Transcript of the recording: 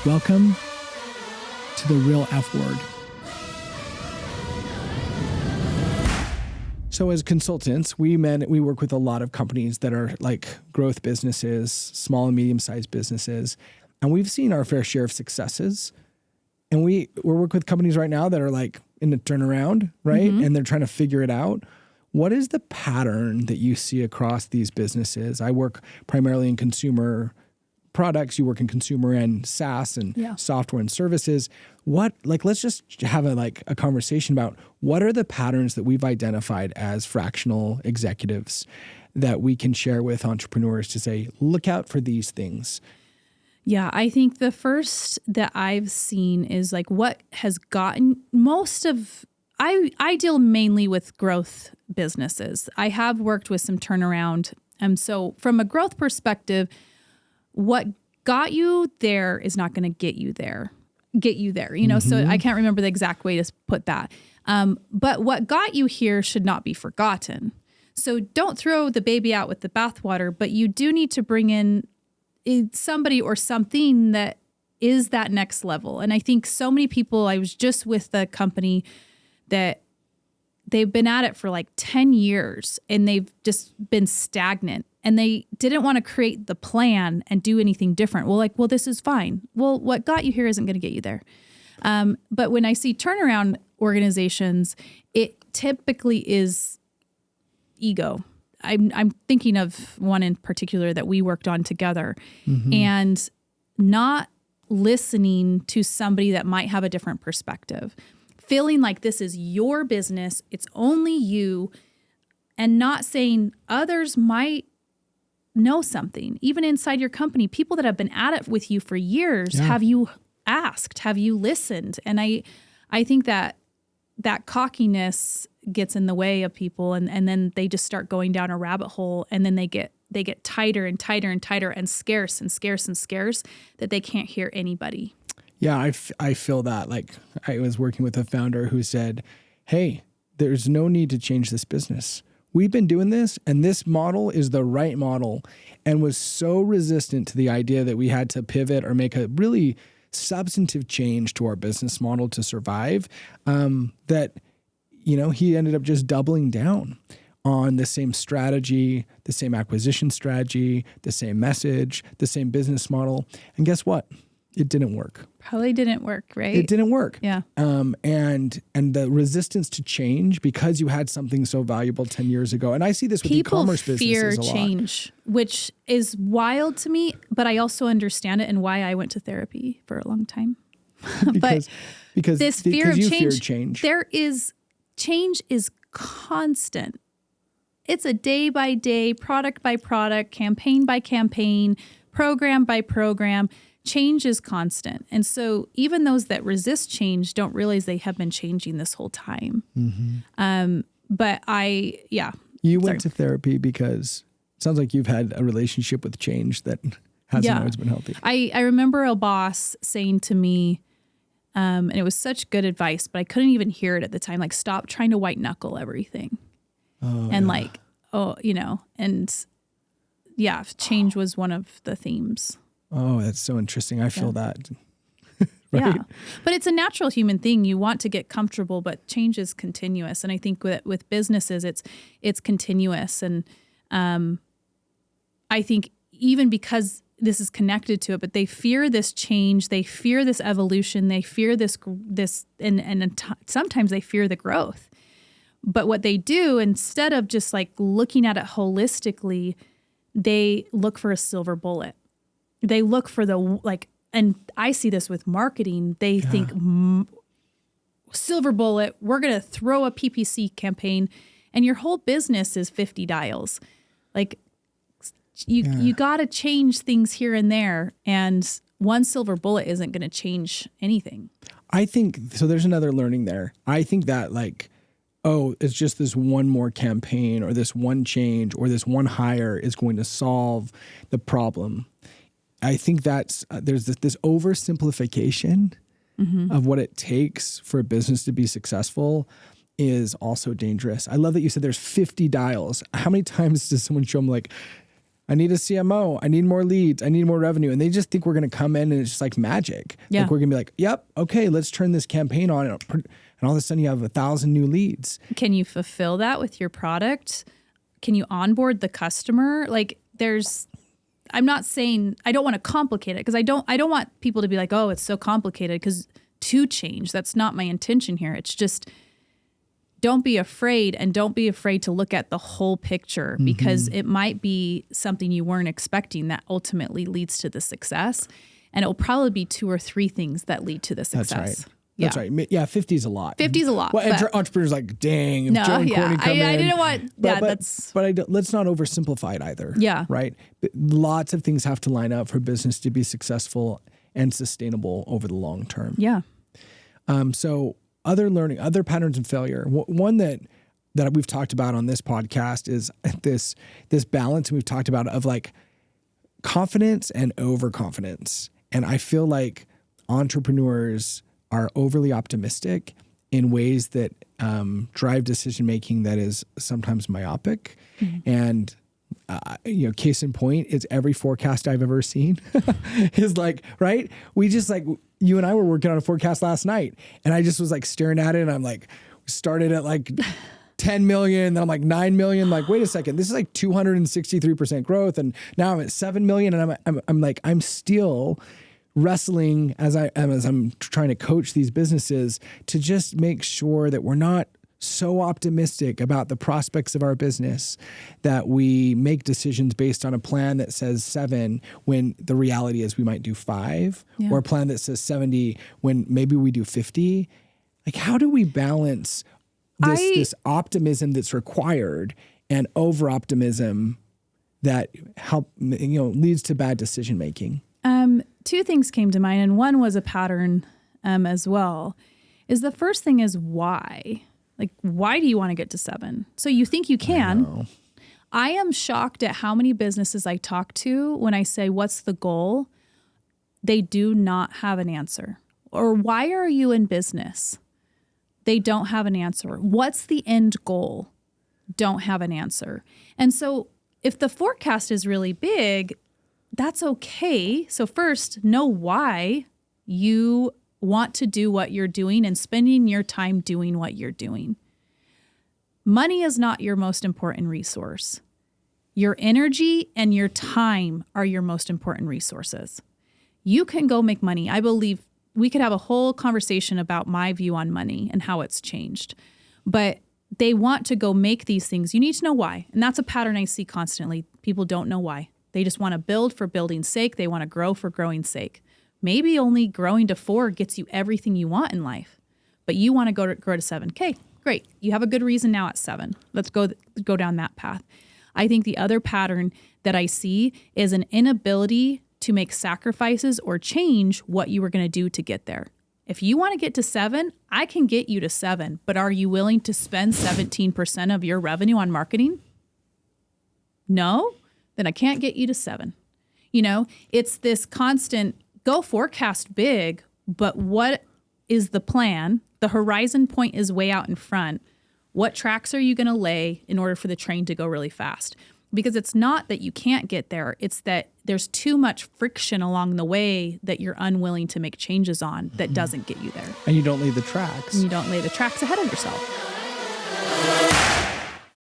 Welcome to the real F word. So as consultants, we work with a lot of companies that are like growth businesses, small and medium-sized businesses, and we've seen our fair share of successes. And we're working with companies right now that are like in a turnaround, right? Mm-hmm. And they're trying to figure it out. What is the pattern that you see across these businesses? I work primarily in consumer products. You work in consumer and SaaS and software and services. Let's just have a conversation about what are the patterns that we've identified as fractional executives that we can share with entrepreneurs to say, look out for these things. Yeah, I think the first that I've seen is like what has gotten most of, I deal mainly with growth businesses. I have worked with some turnaround. So from a growth perspective, what got you there is not going to get you there, you know? Mm-hmm. So I can't remember the exact way to put that. But what got you here should not be forgotten. So don't throw the baby out with the bathwater, but you do need to bring in somebody or something that is that next level. And I think so many people, I was just with the company that they've been at it for like 10 years and they've just been stagnant and they didn't want to create the plan and do anything different. Well, this is fine. Well, what got you here isn't going to get you there. But when I see turnaround organizations, it typically is ego. I'm thinking of one in particular that we worked on together, and not listening to somebody that might have a different perspective, feeling like this is your business, it's only you, and not saying others might know something. Even inside your company, people that have been at it with you for years, have you asked? Have you listened? And I think that cockiness gets in the way of people, and then they just start going down a rabbit hole, and then they get tighter and tighter and tighter and scarce and scarce and scarce that they can't hear anybody. Yeah, I feel that. Like I was working with a founder who said, hey, there's no need to change this business. We've been doing this, and this model is the right model, and was so resistant to the idea that we had to pivot or make a really substantive change to our business model to survive, that, you know, he ended up just doubling down on the same strategy, the same acquisition strategy, the same message, the same business model. And guess what? It didn't work. Probably didn't work, right? It didn't work. Yeah. And the resistance to change because you had something so valuable 10 years ago. And I see this with e-commerce businesses a lot. People fear change, which is wild to me, but I also understand it and why I went to therapy for a long time. because this fear of change, change is constant. It's a day by day, product by product, campaign by campaign, program by program. Change is constant. And so even those that resist change don't realize they have been changing this whole time. Mm-hmm. You went to therapy because it sounds like you've had a relationship with change that hasn't always been healthy. I remember a boss saying to me, and it was such good advice, but I couldn't even hear it at the time. Like, stop trying to white knuckle everything. Change was one of the themes. Oh, that's so interesting. I feel that. Right? Yeah. But it's a natural human thing. You want to get comfortable, but change is continuous. And I think with businesses, it's continuous. And I think even because this is connected to it, but they fear this change, they fear this evolution, they fear this sometimes they fear the growth. But what they do, instead of just like looking at it holistically, they look for a silver bullet. They look for and I see this with marketing. They think silver bullet, we're going to throw a PPC campaign, and your whole business is 50 dials. Like you got to change things here and there, and one silver bullet isn't going to change anything. I think so. There's another learning there. I think that it's just this one more campaign or this one change or this one hire is going to solve the problem. I think that's there's this oversimplification of what it takes for a business to be successful is also dangerous. I love that you said there's 50 dials. How many times does someone show them I need a CMO. I need more leads. I need more revenue. And they just think we're going to come in and it's just like magic. Yeah. Like we're going to be like, yep, okay, let's turn this campaign on. And all of a sudden you have 1,000 new leads. Can you fulfill that with your product? Can you onboard the customer? Like I'm not saying, I don't want to complicate it because I don't want people to be like, oh, it's so complicated because to change, that's not my intention here. It's just, don't be afraid, and don't be afraid to look at the whole picture because it might be something you weren't expecting that ultimately leads to the success. And it will probably be 2 or 3 things that lead to the success. That's right. That's right. Yeah, 50 is a lot. 50 is a lot. Well, entrepreneurs like, dang, if no, Joe and Kortney come in. I didn't want, let's not oversimplify it either. Yeah. Right? But lots of things have to line up for business to be successful and sustainable over the long term. Yeah. So other patterns of failure. One that we've talked about on this podcast is this balance, and we've talked about of like confidence and overconfidence. And I feel like entrepreneurs are overly optimistic in ways that drive decision making that is sometimes myopic. And case in point is every forecast I've ever seen is like, right? We just like, you and I were working on a forecast last night, and I just was like staring at it, and I'm like, started at like 10 million, then I'm like 9 million. Like, wait a second, this is like 263% growth, and now I'm at 7 million, and I'm still wrestling as I'm trying to coach these businesses to just make sure that we're not so optimistic about the prospects of our business that we make decisions based on a plan that says 7 when the reality is we might do 5, or a plan that says 70 when maybe we do 50. Like, how do we balance this optimism that's required and over optimism that leads to bad decision making? 2 things came to mind, and one was a pattern as well. Is the first thing is why? Like, why do you want to get to 7? So you think you can. I am shocked at how many businesses I talk to when I say, what's the goal? They do not have an answer. Or why are you in business? They don't have an answer. What's the end goal? Don't have an answer. And so if the forecast is really big, that's okay. So first, know why you want to do what you're doing and spending your time doing what you're doing. Money is not your most important resource. Your energy and your time are your most important resources. You can go make money. I believe we could have a whole conversation about my view on money and how it's changed. But they want to go make these things. You need to know why. And that's a pattern I see constantly. People don't know why. They just want to build for building's sake. They want to grow for growing's sake. Maybe only growing to 4 gets you everything you want in life, but you want to grow to 7. Okay, great. You have a good reason now at 7. Let's go down that path. I think the other pattern that I see is an inability to make sacrifices or change what you were going to do to get there. If you want to get to 7, I can get you to 7, but are you willing to spend 17% of your revenue on marketing? No? Then I can't get you to 7. It's this constant go forecast big, but what is the plan? The horizon point is way out in front. What tracks are you going to lay in order for the train to go really fast? Because it's not that you can't get there. It's that there's too much friction along the way that you're unwilling to make changes on that doesn't get you there. And you don't lay the tracks. And you don't lay the tracks ahead of yourself.